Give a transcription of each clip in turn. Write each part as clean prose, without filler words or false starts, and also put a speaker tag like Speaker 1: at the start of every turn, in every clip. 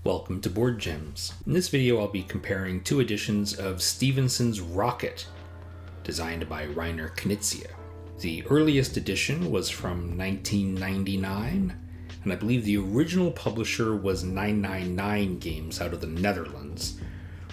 Speaker 1: Welcome to Board Gems. In this video I'll be comparing two editions of Stephenson's Rocket, designed by Reiner Knizia. The earliest edition was from 1999, and I believe the original publisher was 999 Games out of the Netherlands.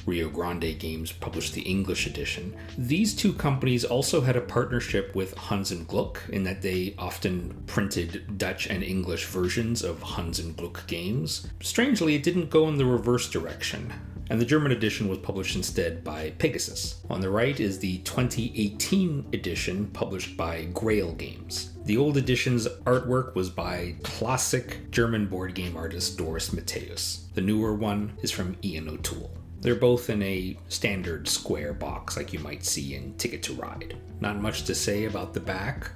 Speaker 1: Rio Grande Games published the English edition. These two companies also had a partnership with Hans and Gluck in that they often printed Dutch and English versions of Hans and Gluck games. Strangely, it didn't go in the reverse direction, and the German edition was published instead by Pegasus. On the right is the 2018 edition published by Grail Games. The old edition's artwork was by classic German board game artist Doris Matthäus. The newer one is from Ian O'Toole. They're both in a standard square box like you might see in Ticket to Ride. Not much to say about the back.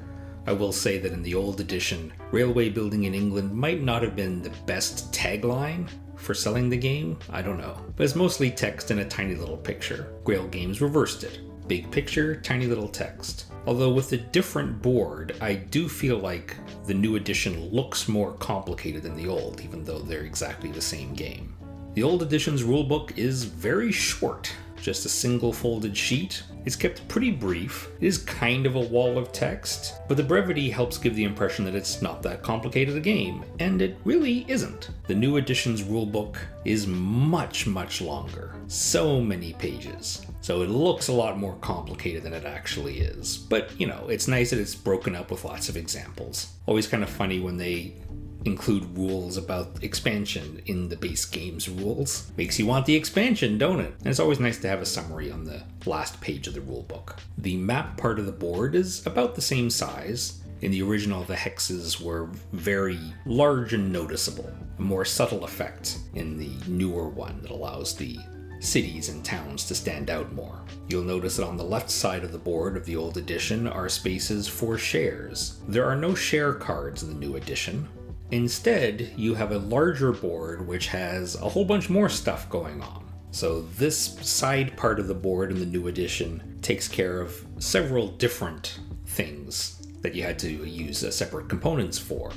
Speaker 1: I will say that in the old edition, railway building in England might not have been the best tagline for selling the game, I don't know. But it's mostly text and a tiny little picture. Grail Games reversed it. Big picture, tiny little text. Although with a different board, I do feel like the new edition looks more complicated than the old, even though they're exactly the same game. The old edition's rulebook is very short, just a single folded sheet. It's kept pretty brief. It is kind of a wall of text, but the brevity helps give the impression that it's not that complicated a game, and it really isn't. The new edition's rulebook is much longer. So many pages. So it looks a lot more complicated than it actually is. But, it's nice that it's broken up with lots of examples. Always kind of funny when they include rules about expansion in the base game's rules. Makes you want the expansion, don't it? And it's always nice to have a summary on the last page of the rulebook. The map part of the board is about the same size. In the original, the hexes were very large and noticeable. A more subtle effect in the newer one that allows the cities and towns to stand out more. You'll notice that on the left side of the board of the old edition are spaces for shares. There are no share cards in the new edition. Instead, you have a larger board which has a whole bunch more stuff going on. So this side part of the board in the new edition takes care of several different things that you had to use separate components for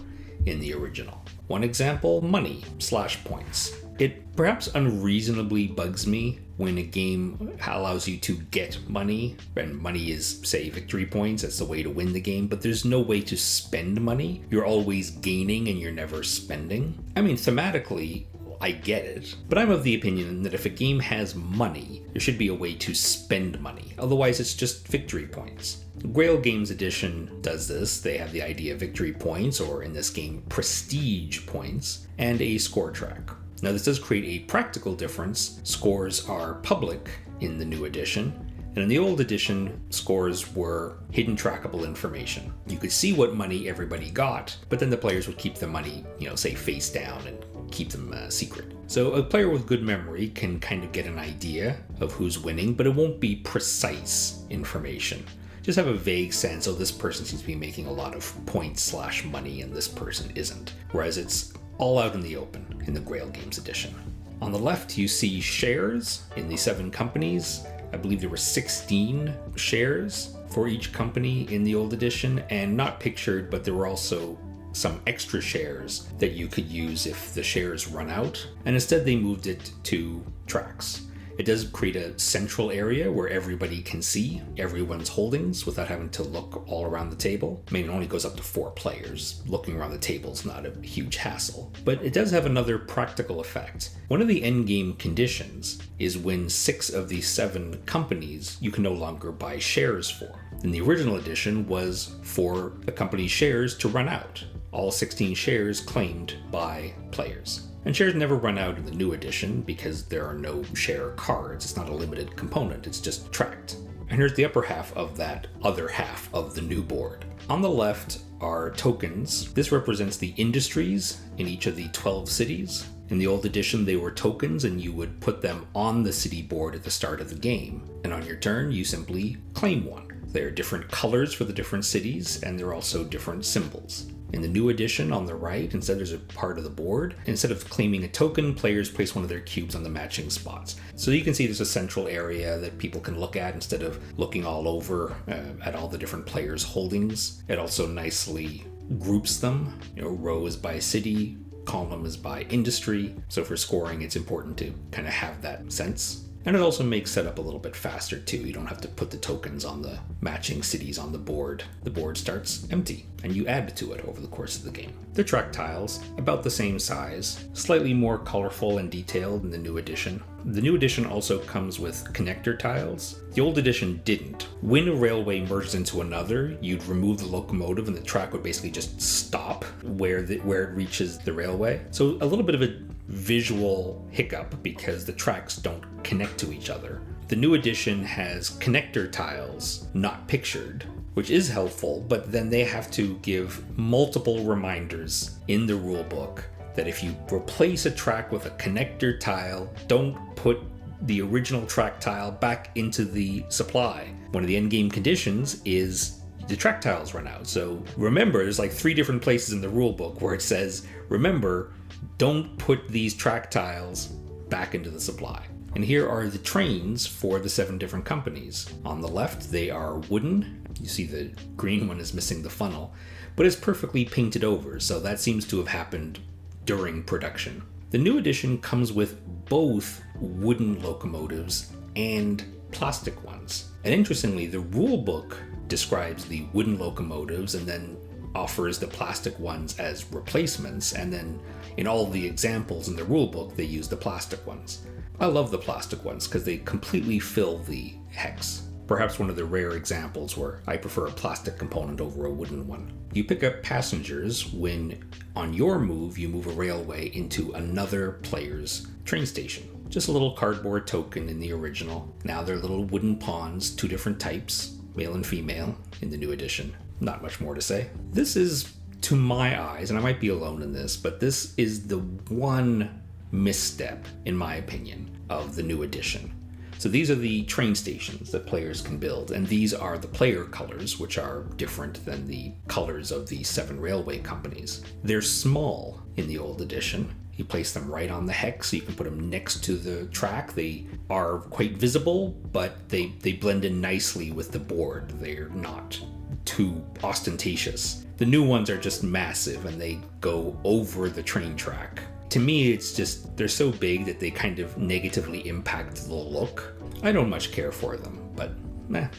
Speaker 1: in the original. One example, money/points. It perhaps unreasonably bugs me when a game allows you to get money, and money is, say, victory points, that's the way to win the game, but there's no way to spend money. You're always gaining and you're never spending. I mean, thematically, I get it, but I'm of the opinion that if a game has money, there should be a way to spend money. Otherwise, it's just victory points. Grail Games Edition does this. They have the idea of victory points, or in this game, prestige points, and a score track. Now, this does create a practical difference. Scores are public in the new edition, and in the old edition, scores were hidden trackable information. You could see what money everybody got, but then the players would keep the money, say face down and keep them secret. So a player with good memory can kind of get an idea of who's winning, but it won't be precise information. Just have a vague sense, this person seems to be making a lot of points/money and this person isn't. Whereas it's all out in the open in the Grail Games edition. On the left, you see shares in the 7 companies. I believe there were 16 shares for each company in the old edition, and not pictured, but there were also some extra shares that you could use if the shares run out, and instead they moved it to tracks. It does create a central area where everybody can see everyone's holdings without having to look all around the table. I mean, it only goes up to 4 players. Looking around the table is not a huge hassle. But it does have another practical effect. One of the endgame conditions is when 6 of the 7 companies you can no longer buy shares for. In the original edition was for a company's shares to run out. All 16 shares claimed by players. And shares never run out in the new edition because there are no share cards. It's not a limited component, it's just tracked. And here's the upper half of that other half of the new board. On the left are tokens. This represents the industries in each of the 12 cities. In the old edition, they were tokens and you would put them on the city board at the start of the game. And on your turn, you simply claim one. There are different colors for the different cities, and there are also different symbols. In the new edition, on the right, instead there's a part of the board. Instead of claiming a token, players place one of their cubes on the matching spots. So you can see there's a central area that people can look at instead of looking all over at all the different players' holdings. It also nicely groups them, rows by city, column is by industry. So for scoring, it's important to kind of have that sense. And it also makes setup a little bit faster too. You don't have to put the tokens on the matching cities on the board. The board starts empty and you add to it over the course of the game. The track tiles, about the same size, slightly more colorful and detailed in the new edition. The new edition also comes with connector tiles. The old edition didn't. When a railway merged into another, you'd remove the locomotive and the track would basically just stop where it reaches the railway. So a little bit of a visual hiccup because the tracks don't connect to each other. The new edition has connector tiles, not pictured, which is helpful, but then they have to give multiple reminders in the rulebook that if you replace a track with a connector tile, don't put the original track tile back into the supply. One of the endgame conditions is the track tiles run out. So remember, there's like 3 different places in the rulebook where it says, remember, don't put these track tiles back into the supply. And here are the trains for the 7 different companies. On the left, they are wooden. You see the green one is missing the funnel, but it's perfectly painted over, so that seems to have happened during production. The new edition comes with both wooden locomotives and plastic ones. And interestingly, the rulebook describes the wooden locomotives and then offers the plastic ones as replacements, and then in all the examples in the rulebook, they use the plastic ones. I love the plastic ones because they completely fill the hex. Perhaps one of the rare examples where I prefer a plastic component over a wooden one. You pick up passengers when, on your move, you move a railway into another player's train station. Just a little cardboard token in the original. Now they're little wooden pawns, 2 different types, male and female, in the new edition. Not much more to say. This is, to my eyes, and I might be alone in this, but this is the one misstep, in my opinion, of the new edition. So these are the train stations that players can build, and these are the player colors, which are different than the colors of the 7 railway companies. They're small in the old edition. You place them right on the hex, so you can put them next to the track. They are quite visible, but they blend in nicely with the board. They're not too ostentatious. The new ones are just massive and they go over the train track. To me, it's just, they're so big that they kind of negatively impact the look. I don't much care for them, but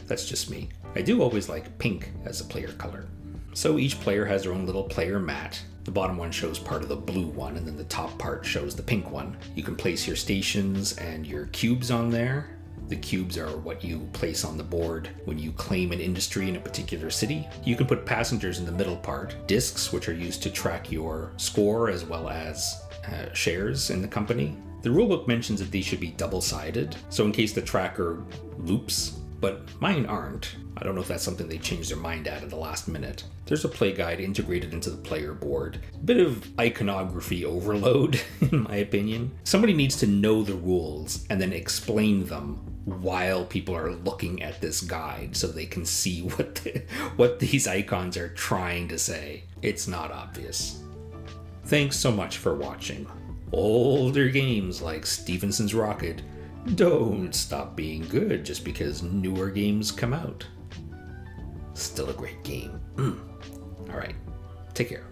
Speaker 1: that's just me. I do always like pink as a player color. So each player has their own little player mat. The bottom one shows part of the blue one, and then the top part shows the pink one. You can place your stations and your cubes on there. The cubes are what you place on the board when you claim an industry in a particular city. You can put passengers in the middle part, discs, which are used to track your score as well as shares in the company. The rulebook mentions that these should be double-sided, so in case the tracker loops, but mine aren't. I don't know if that's something they changed their mind at the last minute. There's a play guide integrated into the player board. A bit of iconography overload, in my opinion. Somebody needs to know the rules and then explain them while people are looking at this guide so they can see what these icons are trying to say. It's not obvious. Thanks so much for watching. Older games like Stephenson's Rocket don't stop being good just because newer games come out. Still a great game. All right, take care.